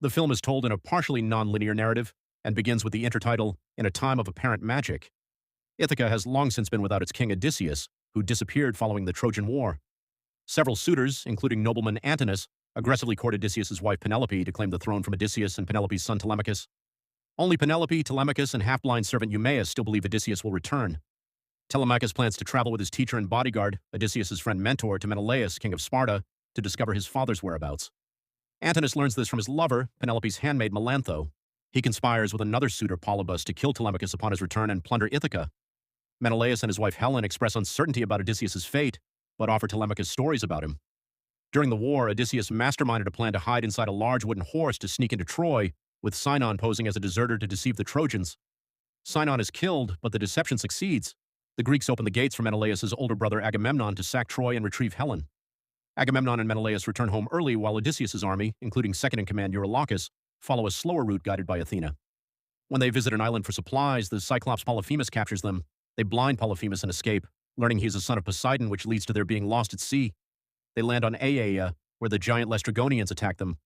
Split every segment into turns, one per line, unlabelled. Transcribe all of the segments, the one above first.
The film is told in a partially non-linear narrative and begins with the intertitle, "In a Time of Apparent Magic." Ithaca has long since been without its king Odysseus, who disappeared following the Trojan War. Several suitors, including nobleman Antinous, aggressively court Odysseus' wife Penelope to claim the throne from Odysseus and Penelope's son Telemachus. Only Penelope, Telemachus, and half-blind servant Eumaeus still believe Odysseus will return. Telemachus plans to travel with his teacher and bodyguard, Odysseus' friend Mentor, to Menelaus, king of Sparta, to discover his father's whereabouts. Antinous learns this from his lover, Penelope's handmaid Melantho. He conspires with another suitor, Polybus, to kill Telemachus upon his return and plunder Ithaca. Menelaus and his wife Helen express uncertainty about Odysseus' fate, but offer Telemachus stories about him. During the war, Odysseus masterminded a plan to hide inside a large wooden horse to sneak into Troy, with Sinon posing as a deserter to deceive the Trojans. Sinon is killed, but the deception succeeds. The Greeks open the gates for Menelaus' older brother Agamemnon to sack Troy and retrieve Helen. Agamemnon and Menelaus return home early while Odysseus' army, including second-in-command Eurylochus, follow a slower route guided by Athena. When they visit an island for supplies, the Cyclops Polyphemus captures them. They blind Polyphemus and escape, learning he is a son of Poseidon, which leads to their being lost at sea. They land on Aiaia, where the giant Laestrygonians attack them.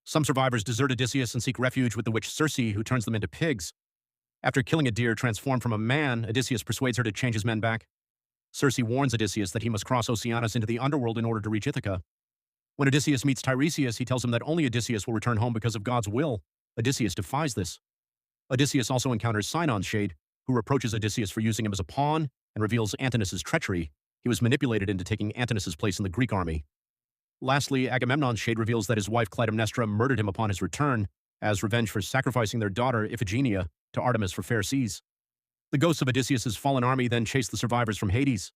Some survivors desert Odysseus and seek refuge with the witch Circe, who turns them into pigs. After killing a deer transformed from a man, Odysseus persuades her to change his men back. Circe warns Odysseus that he must cross Oceanus into the underworld in order to reach Ithaca. When Odysseus meets Tiresias, he tells him that only Odysseus will return home because of God's will. Odysseus defies this. Odysseus also encounters Sinon's shade, who reproaches Odysseus for using him as a pawn and reveals Antinous' treachery. He was manipulated into taking Antinous' place in the Greek army. Lastly, Agamemnon's shade reveals that his wife Clytemnestra murdered him upon his return, as revenge for sacrificing their daughter Iphigenia to Artemis for fair seas. The ghosts of Odysseus' fallen army then chase the survivors from Hades.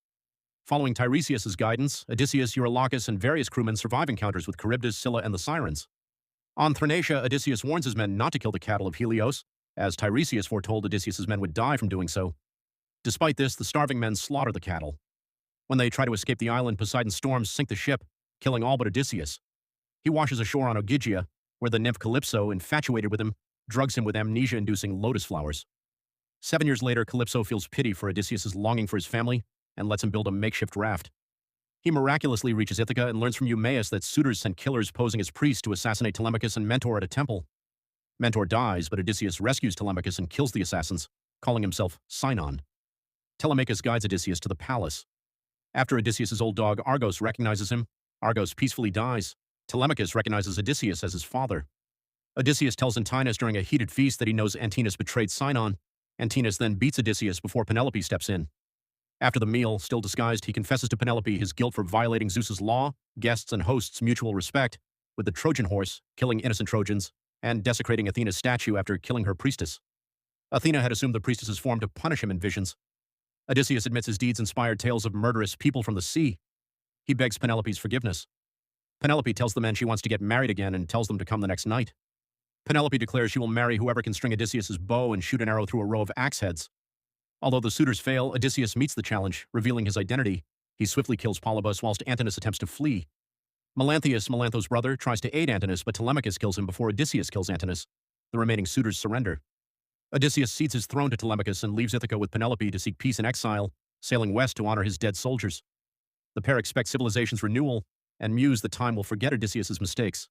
Following Tiresias' guidance, Odysseus, Eurylochus, and various crewmen survive encounters with Charybdis, Scylla, and the Sirens. On Thrinacia, Odysseus warns his men not to kill the cattle of Helios, as Tiresias foretold Odysseus' men would die from doing so. Despite this, the starving men slaughter the cattle. When they try to escape the island, Poseidon's storms sink the ship, killing all but Odysseus. He washes ashore on Ogygia, where the nymph Calypso, infatuated with him, drugs him with amnesia-inducing lotus flowers. 7 years later, Calypso feels pity for Odysseus' longing for his family and lets him build a makeshift raft. He miraculously reaches Ithaca and learns from Eumaeus that suitors sent killers posing as priests to assassinate Telemachus and Mentor at a temple. Mentor dies, but Odysseus rescues Telemachus and kills the assassins, calling himself Sinon. Telemachus guides Odysseus to the palace. After Odysseus' old dog Argos recognizes him, Argos peacefully dies. Telemachus recognizes Odysseus as his father. Odysseus tells Antinous during a heated feast that he knows Antinous betrayed Sinon. Antinous then beats Odysseus before Penelope steps in. After the meal, still disguised, he confesses to Penelope his guilt for violating Zeus's law, guests and hosts' mutual respect, with the Trojan horse, killing innocent Trojans, and desecrating Athena's statue after killing her priestess. Athena had assumed the priestess's form to punish him in visions. Odysseus admits his deeds inspired tales of murderous people from the sea. He begs Penelope's forgiveness. Penelope tells the men she wants to get married again and tells them to come the next night. Penelope declares she will marry whoever can string Odysseus' bow and shoot an arrow through a row of axe heads. Although the suitors fail, Odysseus meets the challenge, revealing his identity. He swiftly kills Polybus whilst Antinous attempts to flee. Melanthius, Melantho's brother, tries to aid Antinous, but Telemachus kills him before Odysseus kills Antinous. The remaining suitors surrender. Odysseus cedes his throne to Telemachus and leaves Ithaca with Penelope to seek peace in exile, sailing west to honor his dead soldiers. The pair expect civilization's renewal and muse that time will forget Odysseus' mistakes.